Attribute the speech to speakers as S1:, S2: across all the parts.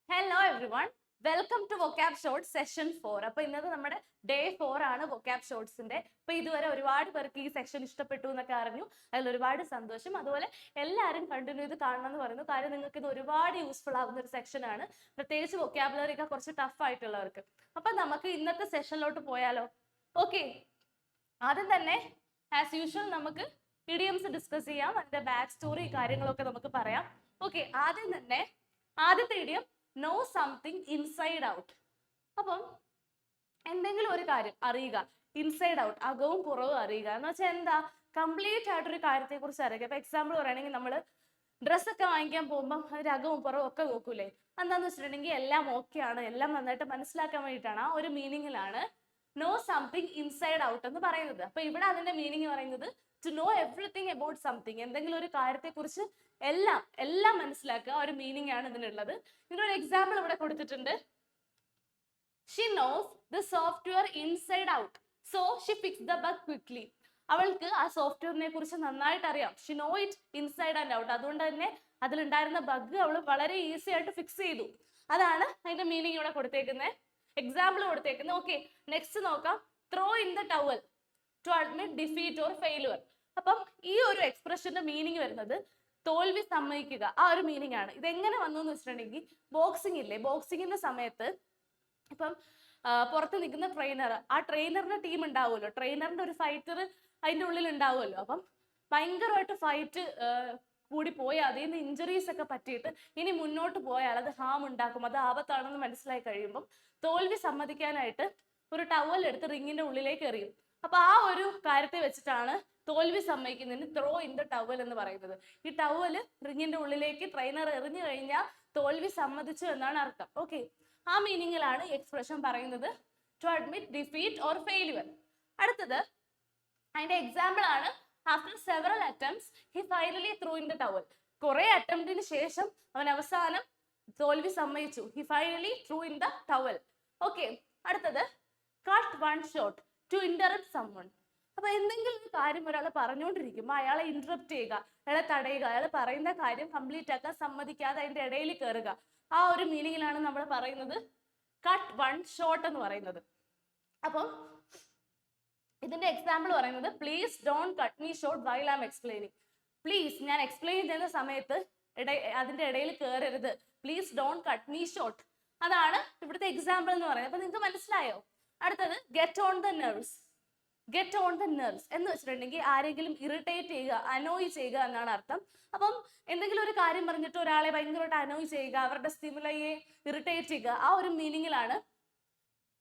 S1: Hello everyone, welcome to vocab shorts session 4. അപ്പൊ ഇന്നത്തെ നമ്മുടെ ഡേ 4 ആണ് വൊക്കാബ് ഷോർട്സിന്റെ. അപ്പൊ ഇതുവരെ ഒരുപാട് പേർക്ക് ഈ സെഷൻ ഇഷ്ടപ്പെട്ടു എന്നൊക്കെ അറിഞ്ഞു. അതിൽ ഒരുപാട് സന്തോഷം. അതുപോലെ എല്ലാവരും കണ്ടിന്യൂ ചെയ്ത് കാണണം എന്ന് പറയുന്നു. കാര്യം നിങ്ങൾക്ക് ഇത് ഒരുപാട് യൂസ്ഫുൾ ആവുന്ന ഒരു സെക്ഷൻ ആണ്, പ്രത്യേകിച്ച് വൊക്കാബുലറി ഒക്കെ കുറച്ച് ടഫ് ആയിട്ടുള്ളവർക്ക്. അപ്പൊ നമുക്ക് ഇന്നത്തെ സെഷനിലോട്ട് പോയാലോ? ഓക്കെ, ആദ്യം തന്നെ ആസ് യൂഷ്വൽ നമുക്ക് ഇഡിയംസ് ഡിസ്കസ് ചെയ്യാം. അതിന്റെ ബാക്ക് സ്റ്റോറി കാര്യങ്ങളൊക്കെ നമുക്ക് പറയാം. ഓക്കെ, ആദ്യം തന്നെ ആദ്യത്തെ idiom know something inside out. അപ്പം എന്തെങ്കിലും ഒരു കാര്യം അറിയുക, ഇൻസൈഡ് ഔട്ട്, അകവും പുറവും അറിയുക എന്ന് വെച്ചാൽ എന്താ? കംപ്ലീറ്റ് ആയിട്ടൊരു കാര്യത്തെ കുറിച്ച് അറിയുക. ഇപ്പൊ എക്സാമ്പിൾ പറയുകയാണെങ്കിൽ നമ്മൾ ഡ്രസ്സൊക്കെ വാങ്ങിക്കാൻ പോകുമ്പോൾ അതിന്റെ അകവും പുറവും ഒക്കെ നോക്കൂലേ? എന്താന്ന് വെച്ചിട്ടുണ്ടെങ്കിൽ എല്ലാം ഓക്കെ ആണ്, എല്ലാം നന്നായിട്ട് മനസ്സിലാക്കാൻ വേണ്ടിയിട്ടാണ്. ആ ഒരു മീനിങ്ങിലാണ് നോ സംതിങ് ഇൻസൈഡ് ഔട്ട് എന്ന് പറയുന്നത്. അപ്പൊ ഇവിടെ അതിന്റെ മീനിങ് പറയുന്നത് to know everything about something, എന്തെങ്കിലും ഒരു കാര്യത്തെ കുറിച്ച് എല്ലാം മനസ്സിലാക്കുക. ഒരു മീനിങ് ആണ് ഇതിനുള്ളത്. ഇതിനൊരു എക്സാമ്പിൾ ഇവിടെ കൊടുത്തിട്ടുണ്ട്. She knows the software inside out, so she fix the bug quickly. അവൾക്ക് ആ സോഫ്റ്റ്വെയറിനെ കുറിച്ച് നന്നായിട്ട് അറിയാം. She know it inside and out. അതുകൊണ്ട് തന്നെ അതിലുണ്ടായിരുന്ന ബഗ് അവൾ വളരെ ഈസി ആയിട്ട് ഫിക്സ് ചെയ്തു. അതാണ് അതിന്റെ മീനിങ് ഇവിടെ കൊടുത്തേക്കുന്നത്, എക്സാമ്പിൾ കൊടുത്തേക്കുന്നത്. ഓക്കെ, നെക്സ്റ്റ് നോക്കാം. Throw in the towel to admit defeat or failure. അപ്പം ഈ ഒരു എക്സ്പ്രഷന്റെ മീനിങ് വരുന്നത് തോൽവി സമ്മതിക്കുക, ആ ഒരു മീനിങ് ആണ്. ഇതെങ്ങനെ വന്നു എന്ന് വെച്ചിട്ടുണ്ടെങ്കിൽ ബോക്സിംഗ് ഇല്ലേ, ബോക്സിങ്ങിന്റെ സമയത്ത് ഇപ്പം പുറത്ത് നിൽക്കുന്ന ട്രെയിനർ, ആ ട്രെയിനറിന്റെ ടീം ഉണ്ടാവുമല്ലോ, ട്രെയിനറിന്റെ ഒരു ഫൈറ്റർ അതിന്റെ ഉള്ളിൽ ഉണ്ടാവുമല്ലോ. അപ്പം ഭയങ്കരമായിട്ട് ഫൈറ്റ് കൂടി പോയി അതിൽ നിന്ന് ഇഞ്ചുറീസ് ഒക്കെ പറ്റിയിട്ട് ഇനി മുന്നോട്ട് പോയാൽ അത് ഹാം ഉണ്ടാക്കും, അത് ആപത്താണെന്ന് മനസ്സിലായി കഴിയുമ്പം തോൽവി സമ്മതിക്കാനായിട്ട് ഒരു ടവൽ എടുത്ത് റിങ്ങിന്റെ ഉള്ളിലേക്ക് എറിയും. അപ്പൊ ആ ഒരു കാര്യത്തെ വെച്ചിട്ടാണ് തോൽവി സമ്മതിക്കുന്നതിന് ത്രോ ഇൻ ദ ടവൽ എന്ന് പറയുന്നത്. ഈ ടവല് റിങ്ങിന്റെ ഉള്ളിലേക്ക് ട്രെയിനർ എറിഞ്ഞു കഴിഞ്ഞാൽ തോൽവി സമ്മതിച്ചു എന്നാണ് അർത്ഥം. ഓക്കെ, ആ മീനിങ്ങിലാണ് ഈ എക്സ്പ്രഷൻ പറയുന്നത്, to admit defeat or failure. അടുത്തത് അതിന്റെ എക്സാമ്പിൾ ആണ് after several attempts he finally threw in the towel. കുറെ അറ്റംപ്റ്റിന് ശേഷം അവൻ അവസാനം തോൽവി സമ്മതിച്ചു. He finally threw in the towel. Okay, അടുത്തത് cut one short to interrupt someone. അപ്പൊ എന്തെങ്കിലും ഒരു കാര്യം ഒരാൾ പറഞ്ഞുകൊണ്ടിരിക്കുമ്പോൾ അയാളെ ഇന്ററപ്റ്റ് ചെയ്യുക, അയാളെ തടയുക, അയാൾ പറയുന്ന കാര്യം കംപ്ലീറ്റ് ആക്കാൻ സമ്മതിക്കാതെ അതിന്റെ ഇടയിൽ കയറുക. ആ ഒരു മീനിങ്ങിലാണ് നമ്മൾ പറയുന്നത് കട്ട് വൺ ഷോട്ട് എന്ന് പറയുന്നത്. അപ്പം ഇതിന്റെ എക്സാമ്പിൾ പറയുന്നത് please don't cut me short while I am explaining. Please, ഞാൻ എക്സ്പ്ലെയിൻ ചെയ്യുന്ന സമയത്ത് അതിന്റെ ഇടയിൽ കയറരുത്. Please don't cut me short. അതാണ് ഇവിടുത്തെ എക്സാമ്പിൾ എന്ന് പറയുന്നത്. അപ്പൊ നിങ്ങൾക്ക് മനസ്സിലായോ? അടുത്തത് get on the nerves. Get on the nerves എന്ന് വെച്ചിട്ടുണ്ടെങ്കിൽ ആരെങ്കിലും ഇറിറ്റേറ്റ് ചെയ്യുക, അനോയ് ചെയ്യുക എന്നാണ് അർത്ഥം. അപ്പം എന്തെങ്കിലും ഒരു കാര്യം പറഞ്ഞിട്ട് ഒരാളെ ഭയങ്കരമായിട്ട് അനോയ് ചെയ്യുക, അവരുടെ സ്റ്റിമുലയെ ഇറിറ്റേറ്റ് ചെയ്യുക, ആ ഒരു മീനിങ്ങിലാണ്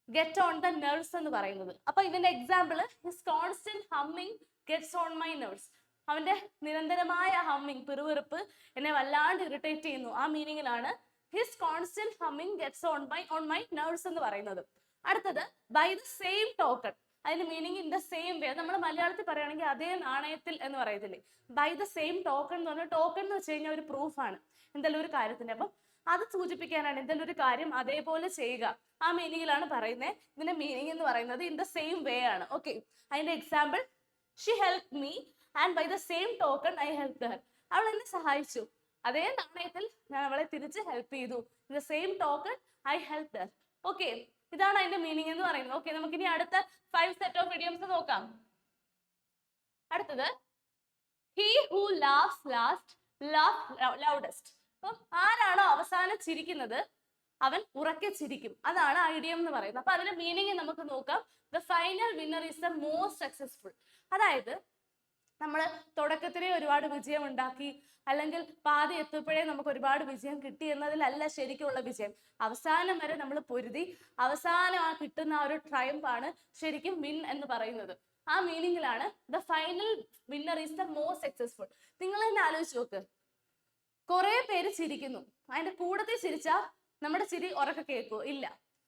S1: ഗെറ്റ് ഓൺ ദ നെർവ്സ് എന്ന് പറയുന്നത്. അപ്പൊ ഇതിന്റെ example his constant humming gets on my nerves. അവന്റെ നിരന്തരമായ ഹമ്മിങ്, പിറുവിറുപ്പ് എന്നെ വല്ലാണ്ട് ഇറിറ്റേറ്റ് ചെയ്യുന്നു. ആ മീനിങ്ങിലാണ് his constant humming gets on my nerves എന്ന് പറയുന്നത്. അടുത്തത് ബൈ ദ സെയിം ടോക്കൺ. അതിന്റെ meaning in the same way. നമ്മൾ മലയാളത്തിൽ പറയുകയാണെങ്കിൽ അതേ നാണയത്തിൽ എന്ന് പറയത്തില്ലേ, ബൈ ദ സെയിം ടോക്കൺ എന്ന് പറഞ്ഞാൽ ടോക്കൺ എന്ന് വെച്ച് കഴിഞ്ഞാൽ ഒരു പ്രൂഫാണ് എന്തെങ്കിലും ഒരു കാര്യത്തിന്റെ. അപ്പം അത് സൂചിപ്പിക്കാനാണ് എന്തെങ്കിലും ഒരു കാര്യം അതേപോലെ ചെയ്യുക, ആ മീനിങ്ങിലാണ് പറയുന്നത്. ഇതിന്റെ മീനിങ് എന്ന് പറയുന്നത് ഇൻ ദ സെയിം വേ ആണ്. ഓക്കെ, അതിന്റെ example she help me and by the same token I help her. അവൾ എന്നെ സഹായിച്ചു, അതേ നാണയത്തിൽ ഞാൻ അവളെ തിരിച്ച് ഹെൽപ്പ് ചെയ്തു. In the same token I help Har. Okay, ഇതാണ് അതിന്റെ മീനിങ് എന്ന് പറയുന്നത്. ഓക്കെ, നമുക്ക് ഇനി അടുത്ത 5 സെറ്റ് ഓഫ് ഇഡിയംസ് നോക്കാം. അടുത്തത് he who laughs last laugh loudest. അപ്പം ആരാണോ അവസാനം ചിരിക്കുന്നത് അവൻ ഉറക്കെ ചിരിക്കും. അതാണ് ഐഡിയം എന്ന് പറയുന്നത്. അപ്പൊ അതിന്റെ മീനിങ് നമുക്ക് നോക്കാം. The final winner is the most successful. അതായത് നമ്മൾ തുടക്കത്തിലേ ഒരുപാട് വിജയം ഉണ്ടാക്കി, അല്ലെങ്കിൽ പാതി എത്തുമ്പോഴേ നമുക്ക് ഒരുപാട് വിജയം കിട്ടി എന്നതിലല്ല ശരിക്കുള്ള വിജയം. അവസാനം വരെ നമ്മൾ പൊരുതി അവസാനം ആ കിട്ടുന്ന ആ ഒരു ട്രയംഫ് ആണ് ശരിക്കും വിൻ എന്ന് പറയുന്നത്. ആ മീനിങ്ങിലാണ് the final winner is the most successful. നിങ്ങൾ തന്നെ ആലോചിച്ച് നോക്ക്, കുറെ പേര് ചിരിക്കുന്നു, അതിന്റെ കൂടത്തിൽ ചിരിച്ചാൽ നമ്മുടെ ചിരി ഉറക്കെ കേൾക്കുമോ? ഇല്ല.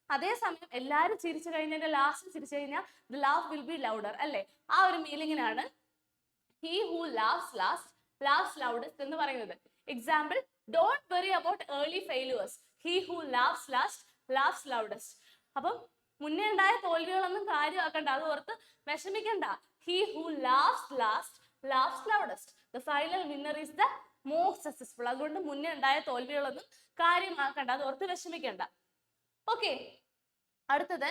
S1: അതേസമയം എല്ലാവരും ചിരിച്ചു കഴിഞ്ഞാൽ ലാസ്റ്റ് ചിരിച്ചു കഴിഞ്ഞാൽ the laugh will be louder അല്ലേ? ആ ഒരു മീനിങ്ങിനാണ് he who laughs last laughs loudest എന്ന് പറയുന്നത്. Example don't worry about early failures, he who laughs last laughs loudest. അപ്പം മുന്നേ ഉണ്ടായ തോൽവികളൊന്നും കാര്യമാക്കണ്ട, അത് ഓർത്ത് വിഷമിക്കണ്ട. He who laughs last laughs loudest. The final winner is the more successful. അതുകൊണ്ട് മുന്നേ ഉണ്ടായ തോൽവികളൊന്നും കാര്യമാക്കണ്ട, അത് ഓർത്ത് വിഷമിക്കണ്ട. ഓക്കെ, അടുത്തത്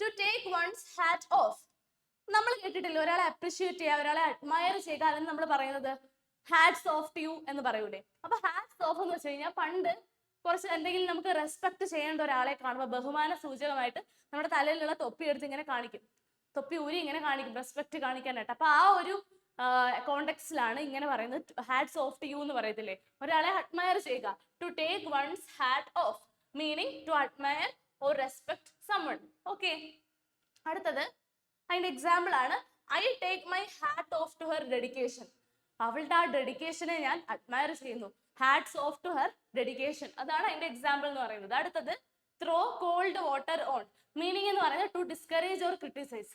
S1: to take one's hat off. നമ്മൾ കേട്ടിട്ടില്ല ഒരാളെ അപ്രിഷിയേറ്റ് ചെയ്യുക, ഒരാളെ അഡ്മയർ ചെയ്യുക, അതിന് നമ്മൾ പറയുന്നത് ഹാറ്റ്സ് ഓഫ് ടു യു എന്ന് പറയൂലേ. അപ്പൊ ഹാറ്റ്സ് ഓഫ് എന്ന് വെച്ച് കഴിഞ്ഞാൽ പണ്ട് കുറച്ച് എന്തെങ്കിലും നമുക്ക് റെസ്പെക്ട് ചെയ്യേണ്ട ഒരാളെ കാണുമ്പോൾ ബഹുമാന സൂചകമായിട്ട് നമ്മുടെ തലയിലുള്ള തൊപ്പി എടുത്ത് ഇങ്ങനെ കാണിക്കും, തൊപ്പി ഊരി ഇങ്ങനെ കാണിക്കും റെസ്പെക്ട് കാണിക്കാനായിട്ട്. അപ്പൊ ആ ഒരു കോണ്ടെക്സ്റ്റിലാണ് ഇങ്ങനെ പറയുന്നത് ഹാറ്റ്സ് ഓഫ് ടു യു എന്ന് പറയത്തില്ലേ, ഒരാളെ അഡ്മയർ ചെയ്യുക. To take one's hat off meaning to admire or respect someone. Okay, അടുത്തത് അതിന്റെ എക്സാമ്പിൾ ആണ് I take my hat off to her dedication. അവളുടെ ആ ഡെഡിക്കേഷനെ ഞാൻ അഡ്മയർ ചെയ്യുന്നു. Hats off to her dedication, അതാണ് അതിന്റെ എക്സാമ്പിൾ എന്ന് പറയുന്നത്. അടുത്തത് throw cold water on. Meaning എന്ന് പറയുന്നത് ടു ഡിസ്കറേജ് ഓർ ക്രിട്ടിസൈസ്.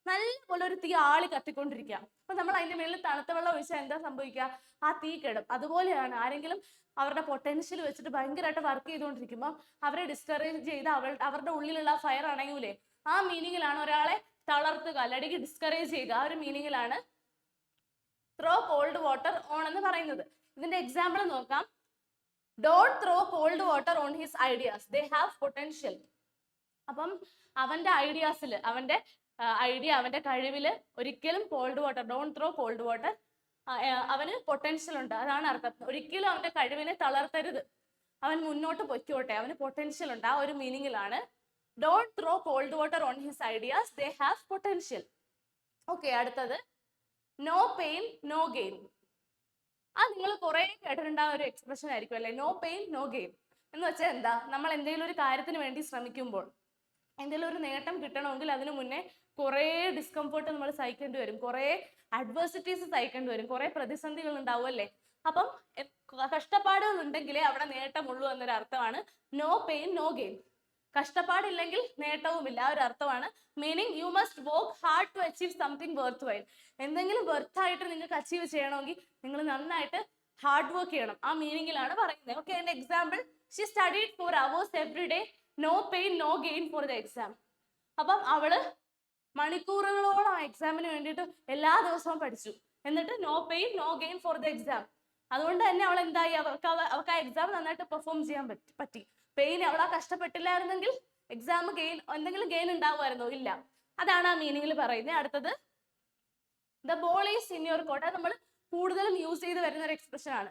S1: നല്ലപോലെ ഒരു തീ ആളി കത്തിക്കൊണ്ടിരിക്കുക, അപ്പൊ നമ്മൾ അതിന്റെ മേളിൽ തണുത്ത വെള്ളം ഒഴിച്ചാൽ എന്താ സംഭവിക്കുക, ആ തീ കെടും. അതുപോലെയാണ് ആരെങ്കിലും അവരുടെ പൊട്ടൻഷ്യൽ വെച്ചിട്ട് ഭയങ്കരമായിട്ട് വർക്ക് ചെയ്തുകൊണ്ടിരിക്കുമ്പോൾ അവരെ ഡിസ്കറേജ് ചെയ്ത് അവരുടെ ഉള്ളിലുള്ള ഫയർ അണയൂലേ, ആ മീനിങ്ങിലാണ് ഒരാളെ തളർത്തുക അല്ലെങ്കിൽ ഡിസ്കറേജ് ചെയ്യുക. ആ ഒരു മീനിങ്ങിലാണ് ത്രോ കോൾഡ് വാട്ടർ ഓൺ എന്ന് പറയുന്നത്. ഇതിന്റെ എക്സാമ്പിൾ നോക്കാം. Don't throw cold water on his ideas, they have potential. അപ്പം അവന്റെ ഐഡിയാസിൽ, അവന്റെ അവന്റെ കഴിവില് ഒരിക്കലും called water, don't throw cold water, അവന് പൊട്ടൻഷ്യൽ ഉണ്ട്, അതാണ് അർത്ഥം. ഒരിക്കലും അവന്റെ കഴിവിനെ തളർത്തരുത്, അവൻ മുന്നോട്ട് പൊയ്ക്കോട്ടെ, അവന് പൊട്ടൻഷ്യൽ ഉണ്ട്. ആ ഒരു മീനിങ്ങിലാണ് don't throw cold water on his ideas, they have potential. Okay, അടുത്തത് നോ പെയിൻ നോ ഗെയിൻ. അത് നിങ്ങൾ കുറെ കേട്ടിട്ടുണ്ടാകുന്ന ഒരു എക്സ്പ്രഷൻ ആയിരിക്കും അല്ലെ, നോ പെയിൻ നോ ഗെയിൻ എന്ന് വെച്ചാൽ എന്താ, നമ്മൾ എന്തെങ്കിലും ഒരു കാര്യത്തിന് വേണ്ടി ശ്രമിക്കുമ്പോൾ, എന്തെങ്കിലും ഒരു നേട്ടം കിട്ടണമെങ്കിൽ അതിനു മുന്നേ കുറെ ഡിസ്കംഫോർട്ട് നമ്മൾ സഹിക്കേണ്ടി വരും, കുറെ അഡ്വേഴ്സിറ്റീസ് സഹിക്കേണ്ടി വരും, കുറെ പ്രതിസന്ധികൾ ഉണ്ടാവും അല്ലേ. അപ്പം കഷ്ടപ്പാടുകൾ ഉണ്ടെങ്കിലേ അവിടെ നേട്ടമുള്ളൂ എന്നൊരു അർത്ഥമാണ് നോ പെയിൻ നോ ഗെയിൻ. കഷ്ടപ്പാടില്ലെങ്കിൽ നേട്ടവുമില്ല, ആ ഒരു അർത്ഥമാണ്. Meaning you must work hard to achieve something worthwhile. എന്തെങ്കിലും വർത്ത് ആയിട്ട് നിങ്ങൾക്ക് അച്ചീവ് ചെയ്യണമെങ്കിൽ നിങ്ങൾ നന്നായിട്ട് ഹാർഡ് വർക്ക് ചെയ്യണം, ആ മീനിങ്ങിലാണ് പറയുന്നത്. ഓക്കെ, അതിന്റെ example she studied for hours every day, no pain no gain for the exam. അപ്പം അവള് മണിക്കൂറുകളോളം എക്സാമിന് വേണ്ടിയിട്ട് എല്ലാ ദിവസവും പഠിച്ചു, എന്നിട്ട് no pain no gain for the exam. അതുകൊണ്ട് തന്നെ അവൾ എന്തായി, അവർക്ക് ആ എക്സാം നന്നായിട്ട് പെർഫോം ചെയ്യാൻ പറ്റി. പെയിൻ അവൾ ആ കഷ്ടപ്പെട്ടില്ലായിരുന്നെങ്കിൽ എക്സാം എന്തെങ്കിലും ഗെയിൻ ഉണ്ടാവുമായിരുന്നോ, ഇല്ല. അതാണ് ആ മീനിങ്ങിൽ പറയുന്നത്. അടുത്തത് the ball is in your court. അത് നമ്മൾ കൂടുതലും യൂസ് ചെയ്ത് വരുന്ന ഒരു എക്സ്പ്രഷൻ ആണ്.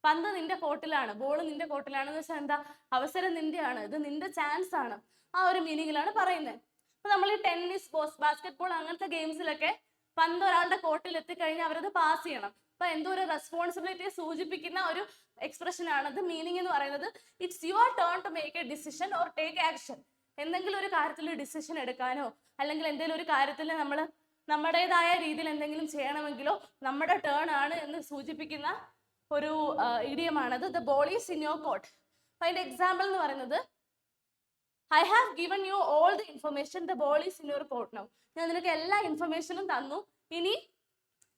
S1: പന്ത് നിന്റെ കോർട്ടിലാണ്, ബോൾ നിന്റെ കോർട്ടിലാണെന്ന് വെച്ചാൽ എന്താ, അവസരം നിന്റെയാണ്, ഇത് നിന്റെ ചാൻസ് ആണ്, ആ ഒരു മീനിങ്ങിലാണ് പറയുന്നത്. അപ്പൊ നമ്മൾ ഈ ടെന്നീസ്, ബാസ്കറ്റ് ബോൾ അങ്ങനത്തെ ഗെയിംസിലൊക്കെ പന്ത് ഒരാളുടെ കോർട്ടിൽ എത്തിക്കഴിഞ്ഞാൽ അവരത് പാസ് ചെയ്യണം. അപ്പൊ എന്തോ ഒരു റെസ്പോൺസിബിലിറ്റിയെ സൂചിപ്പിക്കുന്ന ഒരു എക്സ്പ്രഷൻ ആണത്. മീനിങ് എന്ന് പറയുന്നത് it's your turn to make a decision or take action. എന്തെങ്കിലും ഒരു കാര്യത്തിൽ ഡിസിഷൻ എടുക്കാനോ അല്ലെങ്കിൽ എന്തെങ്കിലും ഒരു കാര്യത്തിൽ നമ്മൾ നമ്മുടേതായ രീതിയിൽ എന്തെങ്കിലും ചെയ്യണമെങ്കിലോ നമ്മുടെ ടേൺ ആണ് എന്ന് സൂചിപ്പിക്കുന്ന ഒരു ഇഡിയമാണത്. The ball is in your court. അപ്പൊ അതിന്റെ എക്സാമ്പിൾ എന്ന് പറയുന്നത് I have given you all the information, the ball is in your court now. ഞാൻ നിനക്ക് എല്ലാ ഇൻഫർമേഷനും തന്നു, ഇനി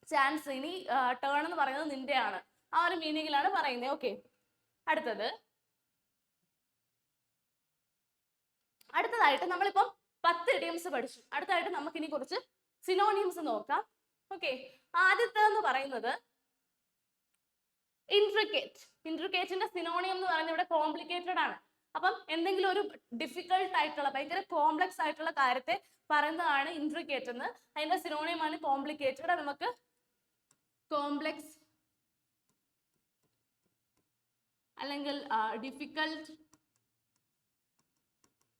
S1: ചാൻസ്, ഇനി ടേൺ എന്ന് പറയുന്നത് നിന്റെയാണ്, ആ ഒരു മീനിങ്ങിലാണ് പറയുന്നത്. ഓക്കെ, അടുത്തതായിട്ട് നമ്മളിപ്പം 10 ഇഡിയംസ് പഠിച്ചു. അടുത്തതായിട്ട് നമുക്ക് ഇനി കുറച്ച് സിനോണിംസ് നോക്കാം. ഓക്കെ, ആദ്യത്തേന്ന് പറയുന്നത് ഇൻട്രിക്കേറ്റ്. ഇൻട്രിക്കേറ്റിന്റെ സിനോണിയം എന്ന് പറയുന്നത് ഇവിടെ കോംപ്ലിക്കേറ്റഡ് ആണ്. അപ്പം എന്തെങ്കിലും ഒരു ഡിഫിക്കൽട്ട് ആയിട്ടുള്ള, ഭയങ്കര കോംപ്ലക്സ് ആയിട്ടുള്ള കാര്യത്തെ പറയുന്നതാണ് ഇൻട്രിക്കേറ്റ് എന്ന്. അതിന്റെ സിനോണിയമാണ് കോംപ്ലിക്കേറ്റഡ്. നമുക്ക് കോംപ്ലക്സ് അല്ലെങ്കിൽ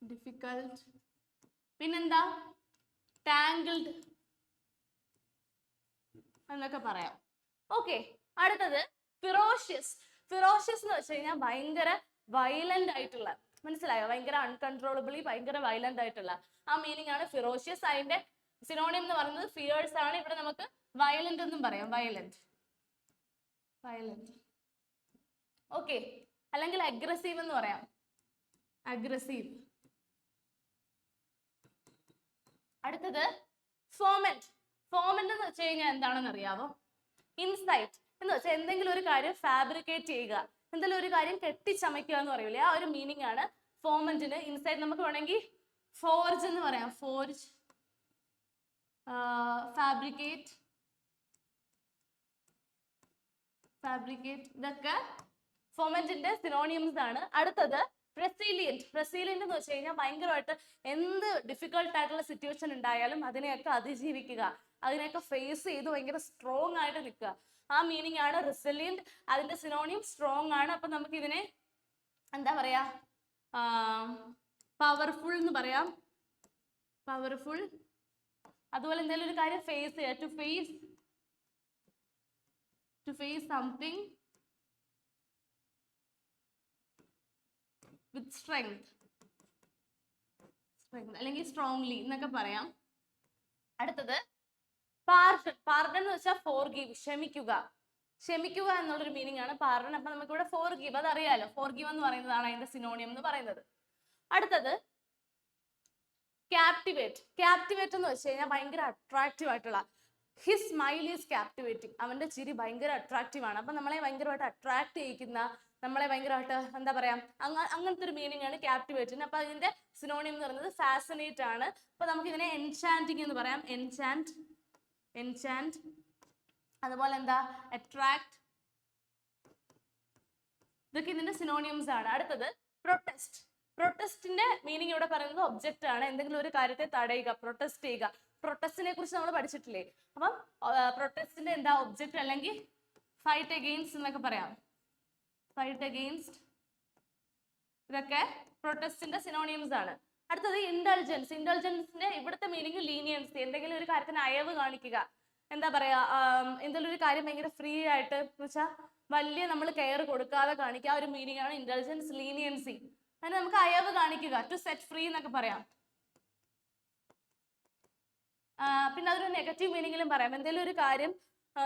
S1: ഡിഫിക്കൽട്ട്, പിന്നെന്താ ടാങ്കിൾഡ് എന്നൊക്കെ പറയാം. ഓക്കെ, അടുത്തത് ഫിറോഷ്യസ്. ഫിറോഷ്യസ് എന്ന് വെച്ച് കഴിഞ്ഞാൽ ഭയങ്കര വയലന്റ് ആയിട്ടുള്ള, മനസ്സിലായോ, ഭയങ്കര അൺകൺട്രോളബിളി ഭയങ്കര വയലന്റ് ആയിട്ടുള്ള, ആ മീനിങ് ആണ് ഫിറോഷ്യസ്. അതിന്റെ സിനോണിയം എന്ന് പറയുന്നത് ഫിയേഴ്സ് ആണ്. ഇവിടെ നമുക്ക് വയലന്റ് എന്നും പറയാം, വയലന്റ്. ഓക്കെ, അല്ലെങ്കിൽ അഗ്രസീവ് എന്ന് പറയാം, അഗ്രസീവ്. അടുത്തത് ഫോമന്റ്. ഫോമന്റ് എന്ന് വെച്ച് കഴിഞ്ഞാൽ എന്താണെന്ന് അറിയാവോ? ഇൻസൈറ്റ് എന്ന് വെച്ചാൽ എന്തെങ്കിലും ഒരു കാര്യം ഫാബ്രിക്കേറ്റ് ചെയ്യുക, എന്തെങ്കിലും ഒരു കാര്യം കെട്ടിച്ചമയ്ക്കുക എന്ന് പറയൂലേ, ആ ഒരു മീനിങ് ആണ് ഫോമന്റിന്. ഇൻസൈറ്റ് നമുക്ക് വേണമെങ്കിൽ ഫോർജ് എന്ന് പറയാം, ഫോർജ്, ഫാബ്രിക്കേറ്റ്, ഫാബ്രിക്കേറ്റ്, ഇതൊക്കെ ഫൊമന്റിന്റെ സിനോണിയംസ് ആണ്. അടുത്തത് റെസിലിയന്റ്. റെസിലിയന്റ് എന്ന് വെച്ച് കഴിഞ്ഞാൽ ഭയങ്കരമായിട്ട് എന്ത് ഡിഫിക്കൽട്ട് ആയിട്ടുള്ള സിറ്റുവേഷൻ ഉണ്ടായാലും അതിനെയൊക്കെ അതിജീവിക്കുക, അതിനെയൊക്കെ ഫേസ് ചെയ്ത് ഭയങ്കര സ്ട്രോങ് ആയിട്ട് നിൽക്കുക, ആ മീനിങ് ആണ് റെസിലിയന്റ്. അതിന്റെ സിനോണിയം സ്ട്രോങ് ആണ്. അപ്പൊ നമുക്ക് ഇതിനെ എന്താ പറയാ, പവർഫുൾ എന്ന് പറയാം, പവർഫുൾ. അതുപോലെ എന്തെങ്കിലും ഒരു കാര്യം ഫേസ് ചെയ്യുക, to face something with strength അല്ലെങ്കിൽ സ്ട്രോങ്ലി എന്നൊക്കെ പറയാം. അടുത്തത് പാർഡൺ. പാർഡൺ എന്ന് വെച്ചാൽ ഫോർഗീവ്, ക്ഷമിക്കുക. ക്ഷമിക്കുക എന്നുള്ളൊരു മീനിങ് ആണ് പാർഡൺ. അപ്പൊ നമുക്ക് ഇവിടെ ഫോർഗീവ്, അതറിയാലോ, ഫോർഗീവ് എന്ന് പറയുന്നതാണ് അതിന്റെ സിനോണിയം എന്ന് പറയുന്നത്. അടുത്തത് ക്യാപ്റ്റിവേറ്റ്. ക്യാപ്റ്റിവേറ്റ് എന്ന് വെച്ച് കഴിഞ്ഞാൽ ഭയങ്കര അട്രാക്റ്റീവ് ആയിട്ടുള്ള, ഹിസ് സ്മൈൽ ഈസ് ക്യാപ്റ്റിവേറ്റിംഗ്, അവന്റെ ചിരി ഭയങ്കര അട്രാക്റ്റീവ് ആണ്. അപ്പൊ നമ്മളെ ഭയങ്കരമായിട്ട് അട്രാക്ട് ചെയ്യിക്കുന്ന, നമ്മളെ ഭയങ്കരമായിട്ട് എന്താ പറയാ, അങ്ങനത്തെ ഒരു മീനിങ് ആണ് ക്യാപ്റ്റിവേറ്റിന്. അപ്പൊ അതിന്റെ സിനോണിയം എന്ന് പറയുന്നത് ഫാസിനേറ്റ് ആണ്. അപ്പൊ നമുക്ക് ഇതിനെ എൻചാന്റിങ് എന്ന് പറയാം, എൻചാന്റ്. അതുപോലെ എന്താ, അട്രാക്ട്, ഇതൊക്കെ ഇതിന്റെ സിനോണിയംസ് ആണ്. അടുത്തത് പ്രൊട്ടസ്റ്റ്. പ്രൊട്ടസ്റ്റിന്റെ മീനിങ് ഇവിടെ പറയുന്നത് ഒബ്ജക്റ്റ് ആണ്, എന്തെങ്കിലും ഒരു കാര്യത്തെ തടയുക, പ്രൊട്ടസ്റ്റ് ചെയ്യുക. പ്രൊട്ടസ്റ്റിനെ കുറിച്ച് നമ്മൾ പഠിച്ചിട്ടില്ലേ? അപ്പം പ്രൊട്ടസ്റ്റിന്റെ എന്താ, ഒബ്ജക്റ്റ് അല്ലെങ്കിൽ ഫൈറ്റ് അഗെയിൻസ്റ്റ് എന്നൊക്കെ പറയാം, ഫൈറ്റ് അഗെയിൻസ്റ്റ്. ഇതൊക്കെ പ്രൊട്ടസ്റ്റിന്റെ സിനോണിയംസ് ആണ്. അടുത്തത് ഇൻഡൾജൻസ്. ഇൻഡൾജൻസിന്റെ ഇവിടുത്തെ മീനിങ് ലീനിയൻസി, എന്തെങ്കിലും ഒരു കാര്യത്തിന് അയവ് കാണിക്കുക, എന്താ പറയാ, എന്തെങ്കിലും ഒരു കാര്യം ഭയങ്കര ഫ്രീ ആയിട്ട് എന്ന് വെച്ചാൽ വലിയ നമ്മൾ കെയർ കൊടുക്കാതെ കാണിക്കുക, ആ ഒരു മീനിങ് ആണ് ഇൻഡൾജൻസ്, ലീനിയൻസി. അതിന് നമുക്ക് അയവ് കാണിക്കുക, ടു സെറ്റ് ഫ്രീ എന്നൊക്കെ പറയാം. പിന്നെ അതൊരു നെഗറ്റീവ് മീനിങ്ങിലും പറയാം, എന്തെങ്കിലും ഒരു കാര്യം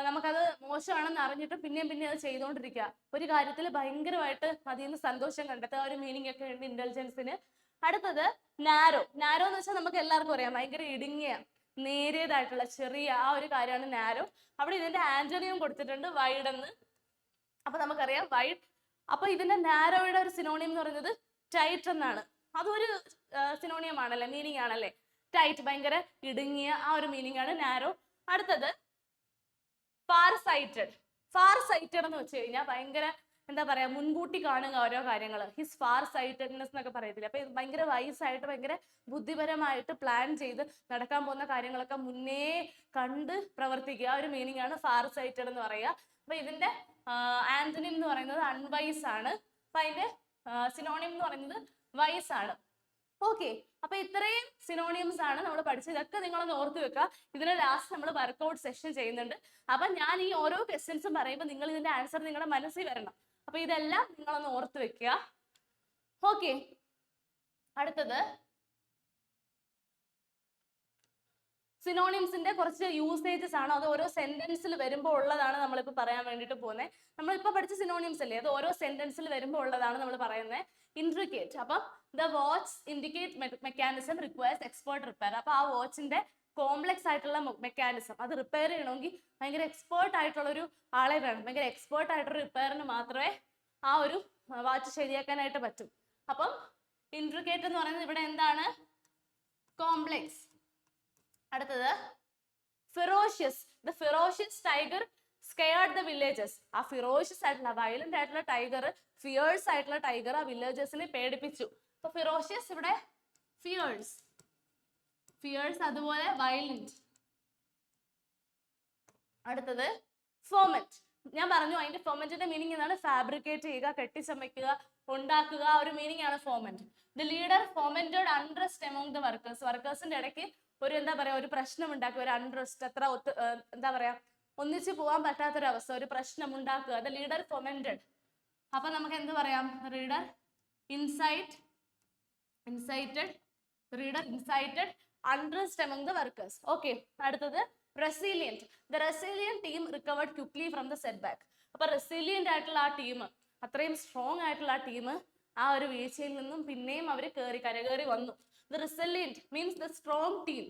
S1: നമുക്കത് മോശമാണെന്ന് അറിഞ്ഞിട്ട് പിന്നെയും പിന്നെ അത് ചെയ്തുകൊണ്ടിരിക്കുക, ഒരു കാര്യത്തിൽ ഭയങ്കരമായിട്ട് അതിൽ നിന്ന് സന്തോഷം കണ്ടെത്തുക, ഒരു മീനിങ് ഒക്കെ ഉണ്ട് ഇൻഡൾജൻസിന്. അടുത്തത് നാരോ. നാരോ എന്ന് വെച്ചാൽ നമുക്ക് എല്ലാവർക്കും അറിയാം, ഭയങ്കര ഇടുങ്ങിയ നേരിയതായിട്ടുള്ള ചെറിയ ആ ഒരു കാര്യമാണ് നാരോ. അവിടെ ഇതിന്റെ ആന്റോണിയം കൊടുത്തിട്ടുണ്ട് വൈഡ് എന്ന്. അപ്പൊ നമുക്കറിയാം വൈഡ്. അപ്പൊ ഇതിന്റെ നാരോയുടെ ഒരു സിനോണിയം എന്ന് പറയുന്നത് ടൈറ്റ് എന്നാണ്. അതൊരു സിനോണിയം ആണല്ലേ, മീനിങ് ആണല്ലേ ടൈറ്റ്, ഭയങ്കര ഇടുങ്ങിയ ആ ഒരു മീനിങ് ആണ് നാരോ. അടുത്തത് ഫാർ സൈറ്റഡ്. ഫാർ സൈറ്റഡ് എന്ന് വെച്ച് കഴിഞ്ഞാൽ ഭയങ്കര എന്താ പറയാ, മുൻകൂട്ടി കാണുക ഓരോ കാര്യങ്ങൾ, ഹിസ് ഫാർ സൈറ്റഡ്നെസ് എന്നൊക്കെ പറയത്തില്ല. അപ്പൊ ഭയങ്കര വയസ്സായിട്ട് ഭയങ്കര ബുദ്ധിപരമായിട്ട് പ്ലാൻ ചെയ്ത് നടക്കാൻ പോകുന്ന കാര്യങ്ങളൊക്കെ മുന്നേ കണ്ട് പ്രവർത്തിക്കുക, ആ ഒരു മീനിങ് ആണ് ഫാർ സൈറ്റഡ് എന്ന് പറയുക. അപ്പൊ ഇതിന്റെ ആന്റണിം എന്ന് പറയുന്നത് അൺവൈസ് ആണ്. അപ്പൊ അതിന്റെ സിനോണിയം എന്ന് പറയുന്നത് വൈസ് ആണ്. ഓക്കെ, അപ്പൊ ഇത്രയും സിനോണിയംസ് ആണ് നമ്മൾ പഠിച്ചത്. ഇതൊക്കെ നിങ്ങളൊന്ന് ഓർത്ത് വെക്കുക. ഇതിന് ലാസ്റ്റ് നമ്മൾ വർക്ക്ഔട്ട് സെഷൻ ചെയ്യുന്നുണ്ട്. അപ്പൊ ഞാൻ ഈ ഓരോ ക്വസ്റ്റ്യൻസും പറയുമ്പോൾ നിങ്ങൾ ഇതിന്റെ ആൻസർ നിങ്ങളുടെ മനസ്സിൽ വരണം. അപ്പൊ ഇതെല്ലാം നിങ്ങളൊന്ന് ഓർത്ത് വെക്കുക. ഓക്കെ, അടുത്തത് സിനോണിംസിന്റെ കുറച്ച് യൂസേജസ് ആണ്. അത് ഓരോ സെന്റൻസിൽ വരുമ്പോൾ ഉള്ളതാണ് നമ്മളിപ്പോ പറയാൻ വേണ്ടിയിട്ട് പോകുന്നത്. നമ്മളിപ്പോ പഠിച്ച സിനോണിംസ് അല്ലേ, അത് ഓരോ സെന്റൻസിൽ വരുമ്പോൾ ഉള്ളതാണ് നമ്മൾ പറയുന്നത്. ഇൻട്രിക്കേറ്റ്, അപ്പം the watch indicate mechanism requires expert repair. അപ്പൊ ആ വാച്ചിന്റെ കോംപ്ലക്സ് ആയിട്ടുള്ള മെക്കാനിസം അത് റിപ്പയർ ചെയ്യണമെങ്കിൽ ഭയങ്കര എക്സ്പേർട്ട് ആയിട്ടുള്ള ഒരു ആളെ വേണം. ഭയങ്കര എക്സ്പേർട്ട് ആയിട്ടുള്ള റിപ്പയറിന് മാത്രമേ ആ ഒരു വാച്ച് ശരിയാക്കാനായിട്ട് പറ്റും. അപ്പം ഇൻട്രിക്കേറ്റ് എന്ന് പറയുന്നത് ഇവിടെ എന്താണ്, കോംപ്ലക്സ്. അടുത്തത് ferocious. The ferocious tiger scared the villages. ആ ഫിറോഷ്യസ് ആയിട്ടുള്ള വയലന്റ് ആയിട്ടുള്ള ടൈഗർ, ഫിയേഴ്സ് ആയിട്ടുള്ള ടൈഗർ ആ വില്ലേജസിനെ പേടിപ്പിച്ചു. അപ്പൊ ഫിറോഷ്യസ് ഇവിടെ ഫിയേഴ്സ്, അതുപോലെ വയലന്റ്. അടുത്തത് ഫോമന്റ്. ഞാൻ പറഞ്ഞു അതിന്റെ ഫോമന്റിന്റെ മീനിങ് എന്താണ്, ഫാബ്രിക്കേറ്റ് ചെയ്യുക, കെട്ടിച്ചമയ്ക്കുക, ഉണ്ടാക്കുക, ആ ഒരു മീനിങ് ആണ് foment. The leader fomented unrest among the workers. വർക്കേഴ്സിന്റെ ഇടയ്ക്ക് ഒരു എന്താ പറയാ, ഒരു പ്രശ്നം ഉണ്ടാക്കുക, ഒരു അൺറെസ്റ്റ്, അത്ര എന്താ പറയാ, ഒന്നിച്ചു പോകാൻ പറ്റാത്തൊരവസ്ഥ, ഒരു പ്രശ്നം ഉണ്ടാക്കുക. The leader fomented. അപ്പൊ നമുക്ക് എന്ത് പറയാം, reader incited unrest among the workers. Okay, അടുത്തത് resilient. The resilient team recovered quickly from the setback. അപ്പൊ റെസിലിയന്റ് ആയിട്ടുള്ള ആ ടീം, അത്രയും സ്ട്രോങ് ആയിട്ടുള്ള ആ ടീം ആ ഒരു വീഴ്ചയിൽ നിന്നും പിന്നെയും അവർ കരകയറി വന്നു. The resilient means the strong team.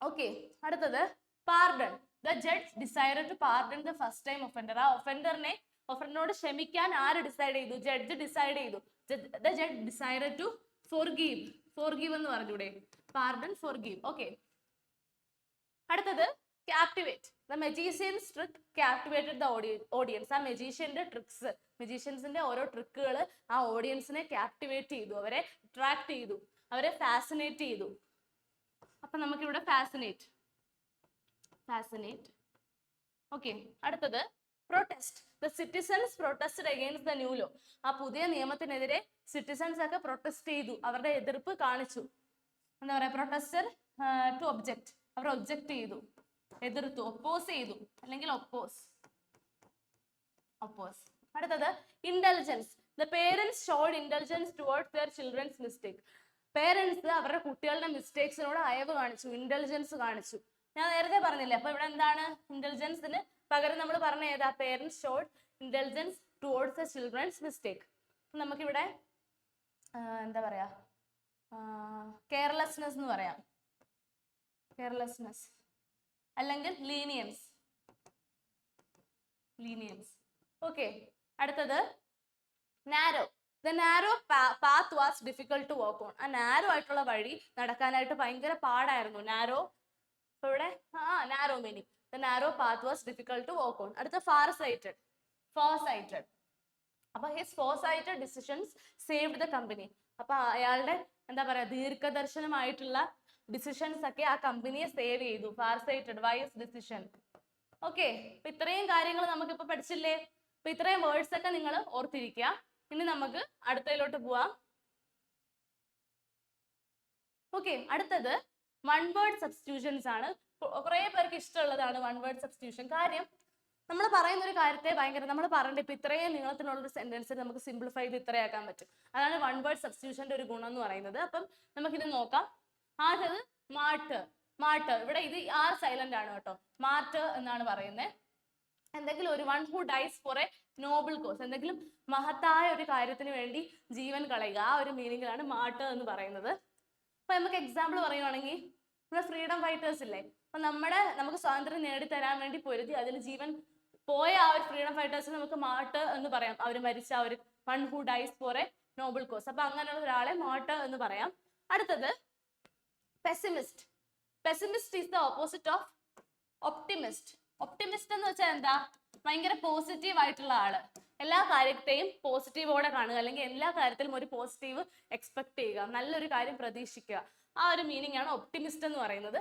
S1: Okay, അടുത്തത് pardon. The judge decided to pardon the first time offender. ആ ഒഫൻഡറിനോട് ക്ഷമിക്കാൻ ആര് ഡിസൈഡ് ചെയ്തു, ജഡ്ജ് ഡിസൈഡ് ചെയ്തു. The judge decided to forgive എന്ന് പറഞ്ഞൂടെ, pardon, forgive. Okay, അടുത്തത് captivate. The magicians trick captivated the audience. ആ മെജീഷ്യന്റെ ട്രിക്സ്, മെജീഷ്യൻസിന്റെ ഓരോ ട്രിക്കുകൾ ആ ഓഡിയൻസിനെ ക്യാപ്റ്റിവേറ്റ് ചെയ്തു, അവരെ അട്രാക്ട് ചെയ്തു, അവരെ ഫാസിനേറ്റ് ചെയ്തു. അപ്പൊ നമുക്കിവിടെ ഫാസിനേറ്റ്. ഓക്കെ, അടുത്തത് protest. The citizens protested against the new law. ആ പുതിയ നിയമത്തിനെതിരെ സിറ്റിസൺസ് ഒക്കെ പ്രൊട്ടസ്റ്റ് ചെയ്തു, അവരുടെ എതിർപ്പ് കാണിച്ചു. എന്താ പറയാ, പ്രൊട്ടസ്റ്റർ ടു ഒബ്ജക്ട്, അവർ ഒബ്ജക്ട് ചെയ്തു, എതിർത്തു, ഒപ്പോസ് ചെയ്തു, അല്ലെങ്കിൽ ഒപ്പോസ്. അടുത്തത് intelligence. The parents showed intelligence towards their children's mistake. Parents അവരുടെ കുട്ടികളുടെ മിസ്റ്റേക്സിനോട് അയവ് കാണിച്ചു, ഇന്റലിജൻസ് കാണിച്ചു. ഞാൻ നേരത്തെ പറഞ്ഞില്ലേ, അപ്പൊ ഇവിടെ എന്താണ് ഇന്റലിജൻസിന് പകരം നമ്മൾ പറഞ്ഞ ഏതാ, parents showed intelligence towards the children's mistake. നമുക്കിവിടെ എന്താ പറയാ, കെയർലെസ്നെസ് എന്ന് പറയാം, കെയർലെസ്നെസ് അല്ലെങ്കിൽ ലീനിയൻസ്. ഓക്കെ, അടുത്തത് narrow. The narrow path was difficult to walk on. ആ നാരോ ആയിട്ടുള്ള വഴി നടക്കാനായിട്ട് ഭയങ്കര പാടായിരുന്നു. നാരോ, അപ്പൊ ഇവിടെ narrow meaning. The narrow path was difficult to walk on. അടുത്ത ഫാർസൈറ്റഡ്. അപ്പൊ his foresighted decisions saved the company. അപ്പൊ അയാളുടെ എന്താ പറയാ, ദീർഘദർശനമായിട്ടുള്ള ഡിസിഷൻസ് ഒക്കെ ആ കമ്പനിയെ സേവ് ചെയ്തു. ഫാർസൈറ്റഡ്, വൈസ് ഡിസിഷൻ. ഓക്കെ, അപ്പൊ ഇത്രയും കാര്യങ്ങൾ നമുക്കിപ്പോ പഠിച്ചില്ലേ? അപ്പൊ ഇത്രയും വേർഡ്സ് ഒക്കെ നിങ്ങൾ ഓർത്തിരിക്കുക. ഇനി നമുക്ക് അടുത്തതിലോട്ട് പോവാം. ഓക്കെ, അടുത്തത് വൺ വേർഡ് സബ്സ്റ്റിറ്റ്യൂഷൻസ് ആണ്. കുറെ പേർക്ക് ഇഷ്ടമുള്ളതാണ് വൺ വേർഡ് സബ്സ്റ്റിറ്റ്യൂഷൻ. കാര്യം നമ്മൾ പറയുന്ന ഒരു കാര്യത്തെ നമ്മൾ പറഞ്ഞിട്ട് ഇപ്പൊ ഇത്രയും നീളത്തിലുള്ള ഒരു സെന്റൻസ് നമുക്ക് സിംപ്ലിഫൈ ചെയ്ത് ഇത്രയാക്കാൻ പറ്റും. അതാണ് വൺ വേർഡ് സബ്സ്റ്റിറ്റ്യൂഷന്റെ ഒരു ഗുണം എന്ന് പറയുന്നത്. അപ്പം നമുക്കിത് നോക്കാം. ആദ്യത് മാർട്ട്. ഇവിടെ ഇത് ആർ സൈലന്റ് ആണ് കേട്ടോ. മാർട്ട് എന്നാണ് പറയുന്നത്. എന്തെങ്കിലും ഒരു one who dies for a noble cause, എന്തെങ്കിലും മഹത്തായ ഒരു കാര്യത്തിന് വേണ്ടി ജീവൻ കളയുക, ആ ഒരു മീനിങ്ങിലാണ് മാർട്ട് എന്ന് പറയുന്നത്. അപ്പൊ നമുക്ക് എക്സാമ്പിൾ പറയുവാണെങ്കിൽ, നമ്മുടെ ഫ്രീഡം ഫൈറ്റേഴ്സ് ഇല്ലേ, അപ്പൊ നമുക്ക് സ്വാതന്ത്ര്യം നേടിത്തരാൻ വേണ്ടി പൊരുതി അതിൽ ജീവൻ പോയ ആ ഒരു ഫ്രീഡം ഫൈറ്റേഴ്സിന് നമുക്ക് മാർട്ട് എന്ന് പറയാം. അവർ മരിച്ച ആ ഒരു one who dies for a noble cause. അപ്പൊ അങ്ങനെയുള്ള ഒരാളെ മാർട്ട് എന്ന് പറയാം. അടുത്തത് pessimist. Pessimist is the opposite of optimist. Optimist എന്ന് വെച്ചാൽ എന്താ, ഭയങ്കര പോസിറ്റീവ് ആയിട്ടുള്ള ആള്, എല്ലാ കാര്യത്തെയും പോസിറ്റീവോടെ കാണുക, അല്ലെങ്കിൽ എല്ലാ കാര്യത്തിലും ഒരു പോസിറ്റീവ് എക്സ്പെക്ട് ചെയ്യുക, നല്ലൊരു കാര്യം പ്രതീക്ഷിക്കുക. ആ ഒരു മീനിങ് ആണ് ഒപ്റ്റിമിസ്റ്റ് എന്ന് പറയുന്നത്.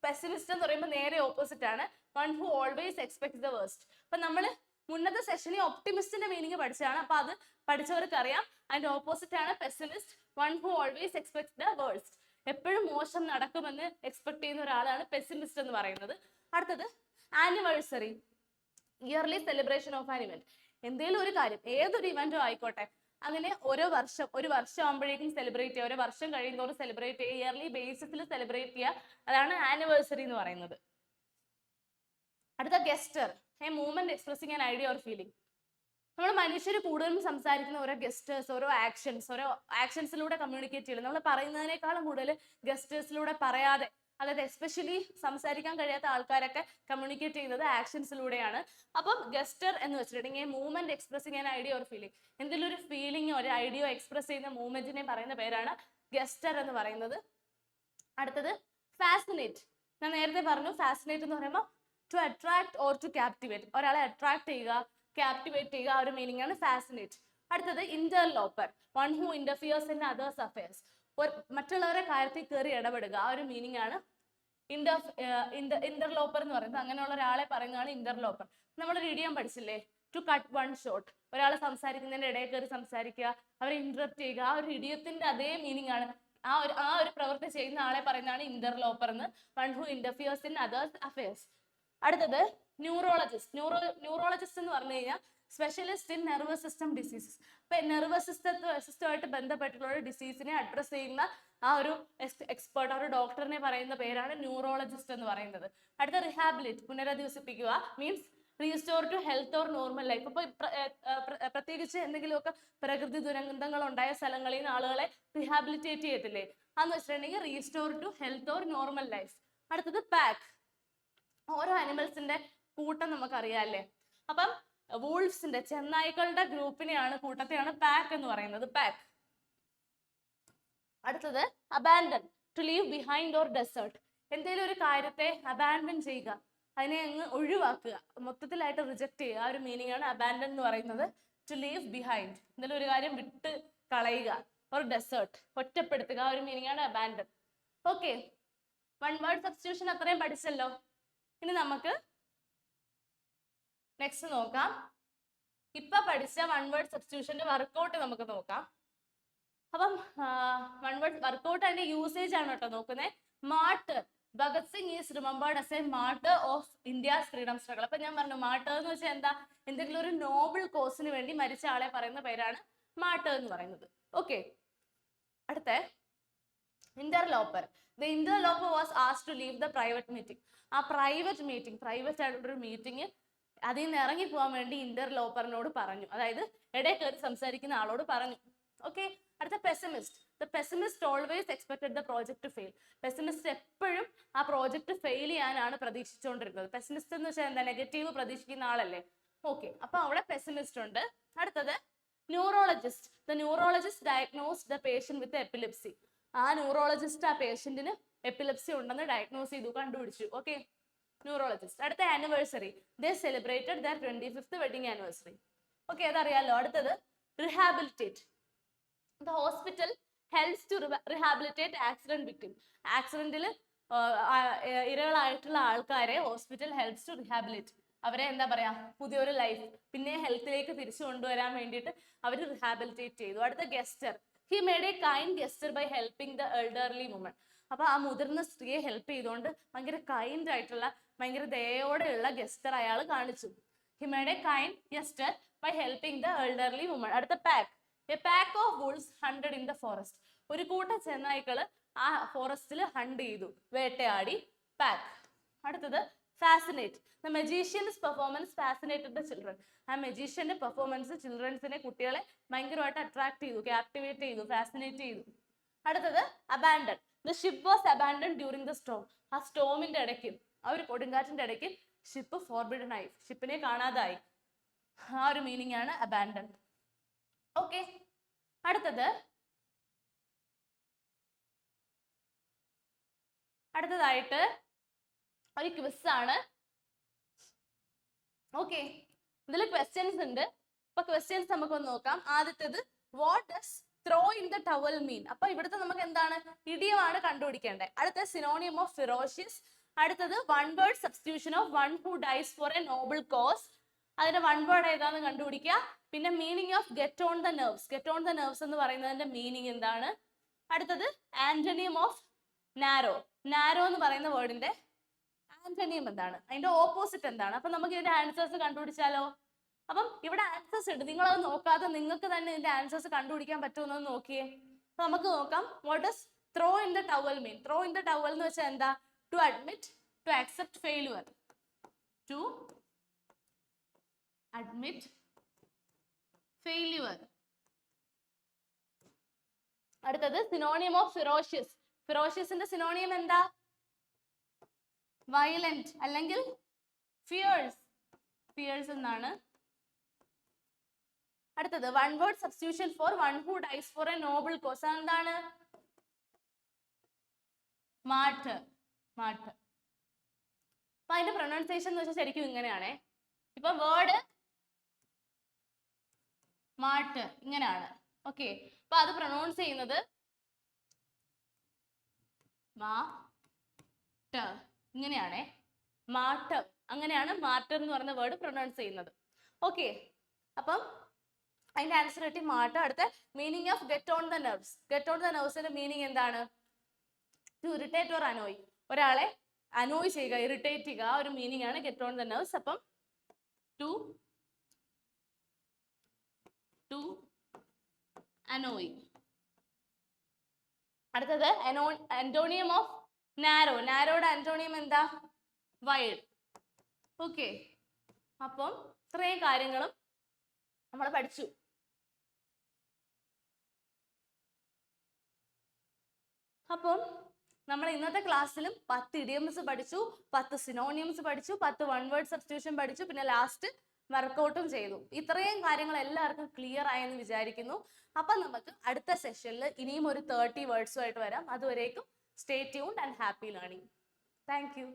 S1: പെസിമിസ്റ്റ് എന്ന് പറയുമ്പോൾ നേരെ ഓപ്പോസിറ്റ് ആണ്, one who always expects the worst. അപ്പൊ നമ്മൾ മുന്നത്തെ സെഷനിൽ ഒപ്റ്റിമിസ്റ്റിന്റെ മീനിങ് പഠിച്ചതാണ്. അപ്പൊ അത് പഠിച്ചവർക്ക് അറിയാം. അതിന്റെ ഓപ്പോസിറ്റ് ആണ് pessimist, one who always expects the worst. എപ്പോഴും മോശം നടക്കുമെന്ന് എക്സ്പെക്ട് ചെയ്യുന്ന ഒരാളാണ് പെസിമിസ്റ്റ് എന്ന് പറയുന്നത്. അടുത്തത് anniversary, yearly celebration of an event. എന്തെങ്കിലും ഒരു കാര്യം, ഏതൊരു ഇവന്റോ ആയിക്കോട്ടെ, അങ്ങനെ ഒരു വർഷം ആകുമ്പോഴേക്കും സെലിബ്രേറ്റ് ചെയ്യുക, ഒരു വർഷം കഴിയുന്നതോറും സെലിബ്രേറ്റ് ചെയ്യുക, ഇയർലി ബേസിസിൽ സെലിബ്രേറ്റ് ചെയ്യുക, അതാണ് ആനിവേഴ്സറി എന്ന് പറയുന്നത്. അടുത്ത ഗെസ്റ്റർ, A movement expressing an idea or feeling. നമ്മൾ മനുഷ്യർ കൂടുതലും സംസാരിക്കുന്ന ഓരോ ഗെസ്റ്റേഴ്സ്, ഓരോ ആക്ഷൻസിലൂടെ കമ്മ്യൂണിക്കേറ്റ് ചെയ്യണം. നമ്മൾ പറയുന്നതിനേക്കാളും കൂടുതൽ ഗെസ്റ്റേഴ്സിലൂടെ പറയാതെ, അതായത് എസ്പെഷ്യലി സംസാരിക്കാൻ കഴിയാത്ത ആൾക്കാരൊക്കെ കമ്മ്യൂണിക്കേറ്റ് ചെയ്യുന്നത് ആക്ഷൻസിലൂടെയാണ്. അപ്പം ഗെസ്റ്റർ എന്ന് വെച്ചിട്ടുണ്ടെങ്കിൽ movement expressing an idea or feeling, എന്തെങ്കിലും ഒരു ഫീലിംഗോ ഒരു ഐഡിയോ എക്സ്പ്രസ് ചെയ്യുന്ന മൂവ്മെന്റിനെ പറയുന്ന പേരാണ് ഗെസ്റ്റർ എന്ന് പറയുന്നത്. അടുത്തത് ഫാസിനേറ്റ്. ഞാൻ നേരത്തെ പറഞ്ഞു, ഫാസിനേറ്റ് എന്ന് പറയുമ്പോൾ to attract or to captivate, ഒരാളെ അട്രാക്ട് ചെയ്യുക, ക്യാപ്റ്റിവേറ്റ് ചെയ്യുക, ആ ഒരു മീനിങ് ആണ് ഫാസിനേറ്റ്. അടുത്തത് interloper, one who interferes in others affairs, മറ്റുള്ളവരുടെ കാര്യത്തിൽ കയറി ഇടപെടുക, ആ ഒരു മീനിങ് ആണ് ഇന്റർലോപ്പർ എന്ന് പറയുന്നത്. അങ്ങനെയുള്ള ഒരാളെ പറയുന്നതാണ് ഇന്റർലോപ്പർ. നമ്മളൊരു ഇഡിയം പഠിച്ചില്ലേ, ടു കട്ട് വൺ ഷോട്ട്, ഒരാൾ സംസാരിക്കുന്നതിന്റെ ഇടയിൽ കയറി സംസാരിക്കുക, അവരെ ഇന്ററപ്റ്റ് ചെയ്യുക, ആ ഒരു ഇഡിയത്തിന്റെ അതേ മീനിങ് ആണ്. ആ ഒരു പ്രവൃത്തി ചെയ്യുന്ന ആളെ പറയുന്നതാണ് ഇന്റർലോപ്പർ എന്ന്, one who interferes in others affairs. അടുത്തത് ന്യൂറോളജിസ്റ്റ്. ന്യൂറോളജിസ്റ്റ് എന്ന് പറഞ്ഞു കഴിഞ്ഞാൽ specialist in nervous system diseases. അപ്പൊ നെർവസ് സിസ്റ്റമായിട്ട് ബന്ധപ്പെട്ടുള്ള ഒരു ഡിസീസിനെ അഡ്രസ് ചെയ്യുന്ന ആ ഒരു എക്സ്പേർട്ട്, ആ ഒരു ഡോക്ടറിനെ പറയുന്ന പേരാണ് ന്യൂറോളജിസ്റ്റ് എന്ന് പറയുന്നത്. അടുത്ത റിഹാബിലിറ്റ്, പുനരധിവസിപ്പിക്കുക, means restore to health or normal life. ഇപ്പൊ പ്രത്യേകിച്ച് എന്തെങ്കിലുമൊക്കെ പ്രകൃതി ദുരന്തങ്ങൾ ഉണ്ടായ സ്ഥലങ്ങളിൽ നിന്ന് ആളുകളെ റിഹാബിലിറ്റേറ്റ് ചെയ്യത്തില്ലേ, അതെന്ന് വെച്ചിട്ടുണ്ടെങ്കിൽ restore to health or normal life. അടുത്തത് പാക്ക്, ഓരോ അനിമൽസിന്റെ കൂട്ടം നമുക്കറിയാം അല്ലേ. അപ്പം വൂൾഫ്സിന്റെ, ചെന്നായ്ക്കളുടെ കൂട്ടത്തെയാണ് പാക്ക് എന്ന് പറയുന്നത്, പാക്ക്. അടുത്തത് abandon, to leave behind or desert, എന്തെങ്കിലും ഒരു കാര്യത്തെ അബാൻഡൻ ചെയ്യുക, അതിനെ അങ്ങ് ഒഴിവാക്കുക, മൊത്തത്തിലായിട്ട് റിജക്ട് ചെയ്യുക. ആ ഒരു മീനിങ് ആണ് അബാൻഡൻ എന്ന് പറയുന്നത്. ടു ലീവ് ബിഹൈൻഡ്, എന്തെങ്കിലും ഒരു കാര്യം വിട്ട് കളയുക, ഒരു ഡെസേർട്ട്, ഒറ്റപ്പെടുത്തുക, ആ ഒരു മീനിങ് ആണ് abandon. Okay, one word substitution അത്രയും പഠിച്ചല്ലോ. ഇനി നമുക്ക് നെക്സ്റ്റ് നോക്കാം. ഇപ്പൊ പഠിച്ച വൺ വേർഡ് സബ്സ്റ്റിറ്റ്യൂഷന്റെ വർക്കൗട്ട് നമുക്ക് നോക്കാം. അപ്പം വൺ വേർഡ് വർക്കൗട്ട് അതിന്റെ യൂസേജ് ആണ് കേട്ടോ നോക്കുന്നത്. Murder, Bhagat Singh is remembered as A murder of India's freedom struggle. അപ്പൊ ഞാൻ പറഞ്ഞു മാർട്ടർ എന്ന് വെച്ചാൽ എന്താ, എന്തെങ്കിലും ഒരു നോബിൾ കോസിന് വേണ്ടി മരിച്ച ആളെ പറയുന്ന പേരാണ് മാർട്ടർ എന്ന് പറയുന്നത്. ഓക്കെ, അടുത്ത interloper. The interloper was asked to leave the private meeting. ആ പ്രൈവറ്റ് മീറ്റിംഗ്, പ്രൈവറ്റ് ആയിട്ടുള്ളൊരു മീറ്റിംഗ്, അതിൽ നിന്ന് ഇറങ്ങി പോകാൻ വേണ്ടി ഇന്റർലോപ്പറിനോട് പറഞ്ഞു, അതായത് ഇടയിൽ കയറി സംസാരിക്കുന്ന ആളോട് പറഞ്ഞു. ഓക്കെ, അടുത്ത pessimist. The pessimist always expected the project to fail. Pessimist എപ്പോഴും ആ പ്രോജക്ട് ഫെയിൽ ചെയ്യാനാണ് പ്രതീക്ഷിച്ചുകൊണ്ടിരുന്നത്. പെസിമിസ്റ്റ് എന്ന് വെച്ചാൽ എന്താ, നെഗറ്റീവ് പ്രതീക്ഷിക്കുന്ന ആളല്ലേ. ഓക്കെ, അപ്പൊ അവിടെ പെസിമിസ്റ്റ് ഉണ്ട്. അടുത്തത് neurologist. The neurologist diagnosed the patient with epilepsy. ആ ന്യൂറോളജിസ്റ്റ് ആ പേഷ്യന്റിന് എപ്പിലിപ്സി ഉണ്ടെന്ന് ഡയഗ്നോസ് ചെയ്തു, കണ്ടുപിടിച്ചു. Okay, neurologist. അടുത്ത anniversary. They celebrated their 25th wedding anniversary. Okay, അതറിയാലോ. അടുത്തത് rehabilitate. The hospital helps to rehabilitate accident victim. ആക്സിഡന്റിൽ ഇരകളായിട്ടുള്ള ആൾക്കാരെ ഹോസ്പിറ്റൽ ഹെൽപ്സ് ടു റിഹാബിലിറ്റ്. അവരെ എന്താ പറയാ, പുതിയൊരു ലൈഫ്, പിന്നെ ഹെൽത്തിലേക്ക് തിരിച്ചു കൊണ്ടുവരാൻ വേണ്ടിയിട്ട് അവർ റിഹാബിലിറ്റേറ്റ് ചെയ്തു. അടുത്ത gesture. He made a kind gesture by helping the elderly woman. അപ്പൊ ആ മുതിർന്ന സ്ത്രീയെ ഹെൽപ്പ് ചെയ്തുകൊണ്ട് ഭയങ്കര കൈൻഡ് ആയിട്ടുള്ള, ഭയങ്കര ദയോടെയുള്ള ഗസ്റ്റർ അയാൾ കാണിച്ചു. He made a kind gesture by helping the elderly woman. അടുത്ത pack. A pack of wolves hunted in the forest. ഒരു കൂട്ടം ചെന്നായ്ക്കള് ആ ഫോറസ്റ്റിൽ ഹണ്ട് ചെയ്തു, വേട്ടയാടി. പാക്ക്. അടുത്തത് fascinate. The magicians performance fascinated the children. ആ മജീഷ്യന്റെ പെർഫോമൻസ് ചിൽഡ്രൻസിനെ, കുട്ടികളെ ഭയങ്കരമായിട്ട് അട്രാക്ട് ചെയ്തു, ക്യാപ്റ്റിവേറ്റ് ചെയ്തു, ഫാസിനേറ്റ് ചെയ്തു. അടുത്തത് abandon. The ship was abandon during the Storm. ആ സ്റ്റോമിന്റെ ഇടയ്ക്ക്, ആ ഒരു കൊടുങ്കാറ്റിന്റെ ഇടയ്ക്ക് ഷിപ്പ് ഫോർബിഡൻ ആയി, ഷിപ്പിനെ കാണാതായി. ആ ഒരു മീനിങ് ആണ് അബാൻഡൺ. ഓക്കെ, അടുത്തതായിട്ട് ഒരു ക്വിസ് ആണ്. ഓക്കെ, ഇതിൽ ക്വസ്റ്റ്യൻസ് ഉണ്ട്. അപ്പൊ ക്വസ്റ്റ്യൻസ് നമുക്കൊന്ന് നോക്കാം. ആദ്യത്തേത്, what does throw in the towel mean? അപ്പൊ ഇവിടുത്തെ നമുക്ക് എന്താണ്, ഇഡിയമാണ് കണ്ടുപിടിക്കേണ്ടത്. അടുത്ത സിനോണിയം ഓഫ് ഫിറോഷ്യസ്. അടുത്തത് one word substitution of one who dies for a noble cause. അതിന്റെ വൺ വേർഡ് ഏതാന്ന് കണ്ടുപിടിക്കുക. പിന്നെ meaning of get on the nerves. Get on the nerves എന്ന് പറയുന്നതിന്റെ മീനിങ് എന്താണ്? അടുത്തത് ആന്റണിയം ഓഫ് നാരോ. നാരോ എന്ന് പറയുന്ന വേർഡിന്റെ ആന്റണിയം എന്താണ്, അതിന്റെ ഓപ്പോസിറ്റ് എന്താണ്? അപ്പൊ നമുക്ക് ഇതിന്റെ ആൻസേഴ്സ് കണ്ടുപിടിച്ചാലോ? അപ്പം ഇവിടെ ആൻസേഴ്സ് ഉണ്ട്, നിങ്ങളത് നോക്കാതെ നിങ്ങൾക്ക് തന്നെ ഇതിന്റെ ആൻസേഴ്സ് കണ്ടുപിടിക്കാൻ പറ്റുമെന്ന് നോക്കിയേ. അപ്പൊ നമുക്ക് നോക്കാം. What does throw in the towel mean? Throw in the towel എന്ന് വെച്ചാൽ എന്താ? To admit, to accept failure. To admit failure. അടുത്തത് സിനോണിയം ഓഫ് ഫിറോഷ്യസ്. ഫിറോഷ്യസിന്റെ സിനോണിയം എന്താ? വയലന്റ് അല്ലെങ്കിൽ ഫിയേഴ്സ്. ഫിയേഴ്സ് എന്നാണ്. അടുത്തത് one word substitution for one who dies for a noble cause. എന്താണ്? Martyr. Martyr. അപ്പൊ അതിന്റെ പ്രൊനൗൺസിയേഷൻ എന്ന് വെച്ചാൽ ശരിക്കും ഇങ്ങനെയാണേ. ഇപ്പൊ വേർഡ് മാർട്ടർ ഇങ്ങനെയാണ്. ഓക്കെ, അപ്പൊ അത് പ്രൊനൗൺസ് ചെയ്യുന്നത് മാർട്ടർ ഇങ്ങനെയാണേ. മാർട്ടർ, അങ്ങനെയാണ് മാർട്ടർ എന്ന് പറയുന്ന വേർഡ് പ്രൊനൗൺസ് ചെയ്യുന്നത്. ഓക്കെ, അപ്പം അതിന്റെ ആൻസർ കിട്ടി മാർട്ടർ. അടുത്ത meaning of get on the nerves. Get on the നെർവ്സിന്റെ മീനിങ് എന്താണ്? To irritate or annoy. ഒരാളെ അനോയ് ചെയ്യുക, ഇറിറ്റേറ്റ് ചെയ്യുക, ആ ഒരു മീനിങ് ആണ് ഗെറ്റ് ഓൺ ദ നെർവ്സ്. അപ്പം ടു അനോയ്. അടുത്തത് ആന്റോണിയം ഓഫ് നാരോ. നാരോയുടെ ആന്റോണിയം എന്താ? വൈഡ്. ഓക്കെ, അപ്പം ഇത്രയും കാര്യങ്ങളും നമ്മൾ പഠിച്ചു. അപ്പം നമ്മൾ ഇന്നത്തെ ക്ലാസ്സിലും 10 ഇഡിയംസ് പഠിച്ചു, 10 സിനോണിയംസ് പഠിച്ചു, 10 വൺ വേർഡ് സബ്സ്റ്റിറ്റ്യൂഷൻ പഠിച്ചു, പിന്നെ ലാസ്റ്റ് വർക്കൗട്ടും ചെയ്തു. ഇത്രയും കാര്യങ്ങൾ എല്ലാവർക്കും ക്ലിയർ ആയെന്ന് വിചാരിക്കുന്നു. അപ്പൊ നമുക്ക് അടുത്ത സെഷനിൽ ഇനിയും ഒരു 30 വേർഡ്സുമായിട്ട് വരാം. അതുവരേക്കും stay tuned and happy learning. Thank you.